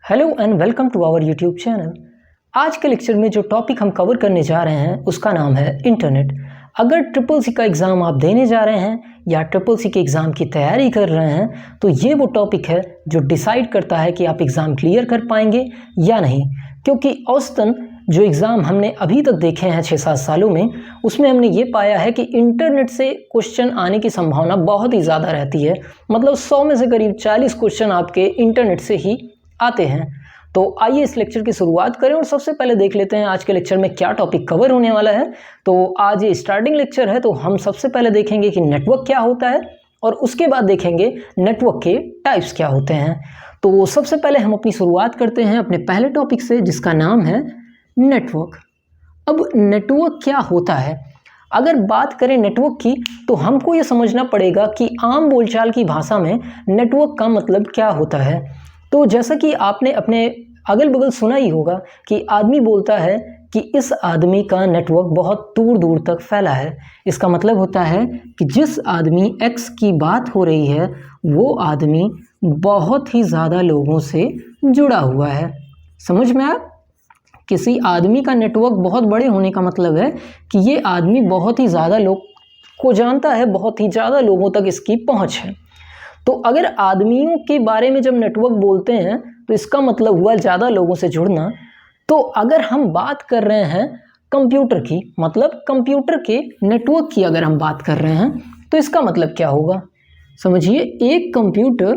Hello and welcome to our YouTube channel. आज के lecture में जो टॉपिक हम कवर करने जा रहे हैं उसका नाम है इंटरनेट। अगर ट्रिपल सी का एग्ज़ाम आप देने जा रहे हैं या ट्रिपल सी के एग्ज़ाम की तैयारी कर रहे हैं तो ये वो टॉपिक है जो डिसाइड करता है कि आप एग्ज़ाम क्लियर कर पाएंगे या नहीं। क्योंकि औसतन जो एग्ज़ाम हमने अभी तक देखे हैं 6-7 सालों में, उसमें हमने ये पाया है कि इंटरनेट से क्वेश्चन आने की संभावना बहुत ही ज़्यादा रहती है। मतलब 100 में से करीब 40 क्वेश्चन आपके इंटरनेट से ही आते हैं। तो आइए इस लेक्चर की शुरुआत करें और सबसे पहले देख लेते हैं आज के लेक्चर में क्या टॉपिक कवर होने वाला है। तो आज ये स्टार्टिंग लेक्चर है, तो हम सबसे पहले देखेंगे कि नेटवर्क क्या होता है और उसके बाद देखेंगे नेटवर्क के टाइप्स क्या होते हैं। तो सबसे पहले हम अपनी शुरुआत करते हैं अपने पहले टॉपिक से, जिसका नाम है नेटवर्क। अब नेटवर्क क्या होता है? अगर बात करें नेटवर्क की तो हमको ये समझना पड़ेगा कि आम बोलचाल की भाषा में नेटवर्क का मतलब क्या होता है। तो जैसा कि आपने अपने अगल बगल सुना ही होगा कि आदमी बोलता है कि इस आदमी का नेटवर्क बहुत दूर दूर तक फैला है। इसका मतलब होता है कि जिस आदमी एक्स की बात हो रही है वो आदमी बहुत ही ज़्यादा लोगों से जुड़ा हुआ है। समझ में आया? किसी आदमी का नेटवर्क बहुत बड़े होने का मतलब है कि ये आदमी बहुत ही ज़्यादा लोग को जानता है, बहुत ही ज़्यादा लोगों तक इसकी पहुँच है। तो अगर आदमियों के बारे में जब नेटवर्क बोलते हैं तो इसका मतलब हुआ ज़्यादा लोगों से जुड़ना। तो अगर हम बात कर रहे हैं कंप्यूटर की, मतलब कंप्यूटर के नेटवर्क की अगर हम बात कर रहे हैं तो इसका मतलब क्या होगा? समझिए, एक कंप्यूटर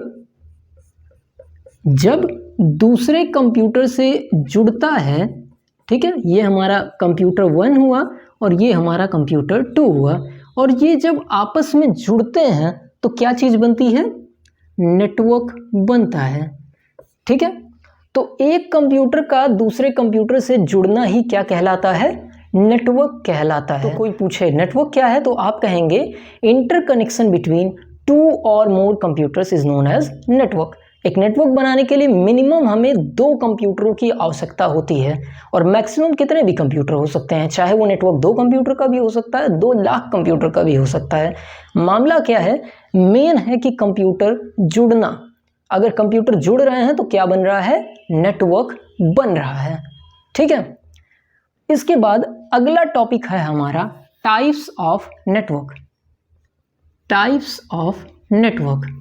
जब दूसरे कंप्यूटर से जुड़ता है, ठीक है, ये हमारा कंप्यूटर 1 हुआ और ये हमारा कंप्यूटर 2 हुआ, और ये जब आपस में जुड़ते हैं तो क्या चीज़ बनती है? नेटवर्क बनता है। ठीक है, तो एक कंप्यूटर का दूसरे कंप्यूटर से जुड़ना ही क्या कहलाता है? नेटवर्क कहलाता है। तो कोई पूछे नेटवर्क क्या है तो आप कहेंगे इंटरकनेक्शन बिटवीन 2 और more computers is known as network. एक नेटवर्क बनाने के लिए मिनिमम हमें 2 कंप्यूटरों की आवश्यकता होती है, और मैक्सिमम कितने भी कंप्यूटर हो सकते हैं, चाहे वो नेटवर्क 2 कंप्यूटर का भी हो सकता है, 2 लाख कंप्यूटर का भी हो सकता है। मामला क्या है? मेन है कि कंप्यूटर जुड़ना। अगर कंप्यूटर जुड़ रहे हैं तो क्या बन रहा है? नेटवर्क बन रहा है। ठीक है, इसके बाद अगला टॉपिक है हमारा types of network. Types of network.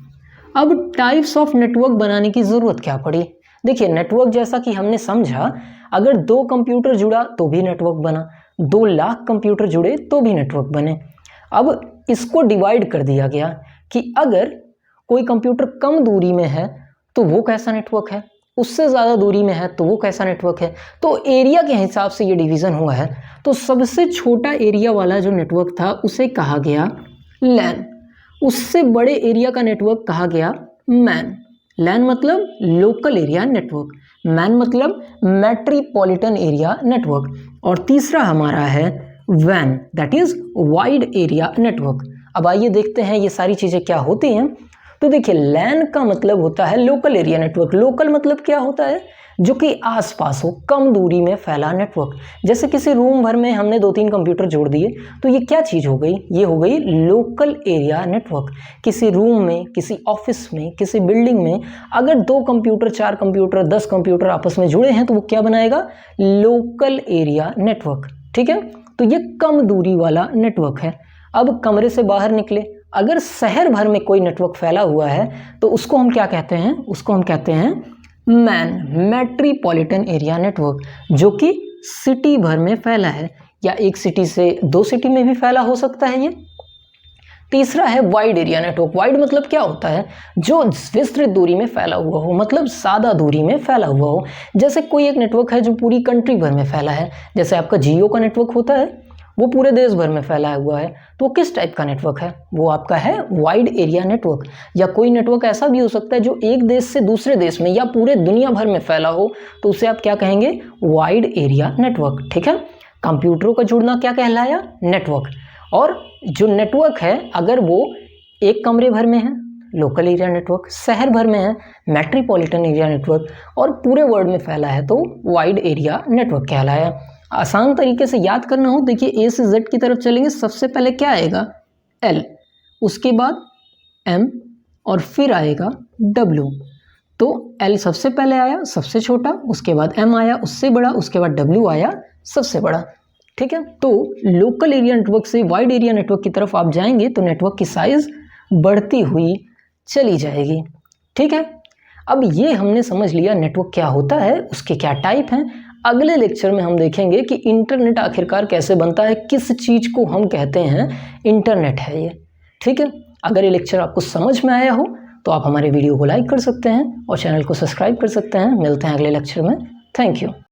अब टाइप्स ऑफ नेटवर्क बनाने की ज़रूरत क्या पड़ी? देखिए, नेटवर्क जैसा कि हमने समझा, अगर 2 कंप्यूटर जुड़ा तो भी नेटवर्क बना, 2 लाख कंप्यूटर जुड़े तो भी नेटवर्क बने। अब इसको डिवाइड कर दिया गया कि अगर कोई कंप्यूटर कम दूरी में है तो वो कैसा नेटवर्क है, उससे ज़्यादा दूरी में है तो वो कैसा नेटवर्क है। तो एरिया के हिसाब से ये डिवीज़न हुआ है। तो सबसे छोटा एरिया वाला जो नेटवर्क था उसे कहा गया लैन, उससे बड़े एरिया का नेटवर्क कहा गया मैन। लैन मतलब लोकल एरिया नेटवर्क, मैन मतलब मेट्रोपॉलिटन एरिया नेटवर्क, और तीसरा हमारा है वैन, that is wide area network. अब आइए देखते हैं ये सारी चीज़ें क्या होती हैं। तो देखिए, लैन का मतलब होता है लोकल एरिया नेटवर्क। लोकल मतलब क्या होता है? जो कि आसपास हो, कम दूरी में फैला नेटवर्क। जैसे किसी रूम भर में हमने 2-3 कंप्यूटर जोड़ दिए तो ये क्या चीज़ हो गई? ये हो गई लोकल एरिया नेटवर्क। किसी रूम में, किसी ऑफिस में, किसी बिल्डिंग में अगर 2 कंप्यूटर, 4 कंप्यूटर, 10 कंप्यूटर आपस में जुड़े हैं तो वो क्या बनाएगा? Local area network. ठीक है, तो ये कम दूरी वाला नेटवर्क है। अब कमरे से बाहर निकले, अगर शहर भर में कोई नेटवर्क फैला हुआ है तो उसको हम क्या कहते हैं? उसको हम कहते हैं मैन, मेट्रोपॉलिटन एरिया नेटवर्क, जो कि सिटी भर में फैला है, या एक सिटी से 2 सिटी में भी फैला हो सकता है ये। तीसरा है वाइड एरिया नेटवर्क। वाइड मतलब क्या होता है? जो विस्तृत दूरी में फैला हुआ हो, मतलब ज़्यादा दूरी में फैला हुआ हो। जैसे कोई एक नेटवर्क है जो पूरी कंट्री भर में फैला है, जैसे आपका जियो का नेटवर्क होता है, वो पूरे देश भर में फैला हुआ है, तो किस टाइप का नेटवर्क है? वो आपका है वाइड एरिया नेटवर्क। या कोई नेटवर्क ऐसा भी हो सकता है जो एक देश से दूसरे देश में या पूरे दुनिया भर में फैला हो, तो उसे आप क्या कहेंगे? Wide area network. ठीक है, कंप्यूटरों का जुड़ना क्या कहलाया? नेटवर्क। और जो नेटवर्क है अगर वो एक कमरे भर में है, लोकल एरिया नेटवर्क, शहर भर में है, मेट्रोपॉलिटन एरिया नेटवर्क, और पूरे वर्ल्ड में फैला है तो वाइड एरिया नेटवर्क कहलाया। आसान तरीके से याद करना हो, देखिए ए से जेड की तरफ चलेंगे, सबसे पहले क्या आएगा? एल, उसके बाद एम, और फिर आएगा डब्ल्यू। तो तो L सबसे पहले आया, सबसे छोटा, उसके बाद M आया, उससे बड़ा, उसके बाद W आया, सबसे बड़ा। ठीक है, तो लोकल एरिया नेटवर्क से वाइड एरिया नेटवर्क की तरफ आप जाएंगे तो नेटवर्क की साइज बढ़ती हुई चली जाएगी। ठीक है, अब ये हमने समझ लिया नेटवर्क क्या होता है, उसके क्या टाइप हैं। अगले लेक्चर में हम देखेंगे कि इंटरनेट आखिरकार कैसे बनता है, किस चीज़ को हम कहते हैं इंटरनेट है ये। ठीक है, अगर ये लेक्चर आपको समझ में आया हो तो आप हमारे वीडियो को लाइक कर सकते हैं और चैनल को सब्सक्राइब कर सकते हैं। मिलते हैं अगले लेक्चर में। Thank you.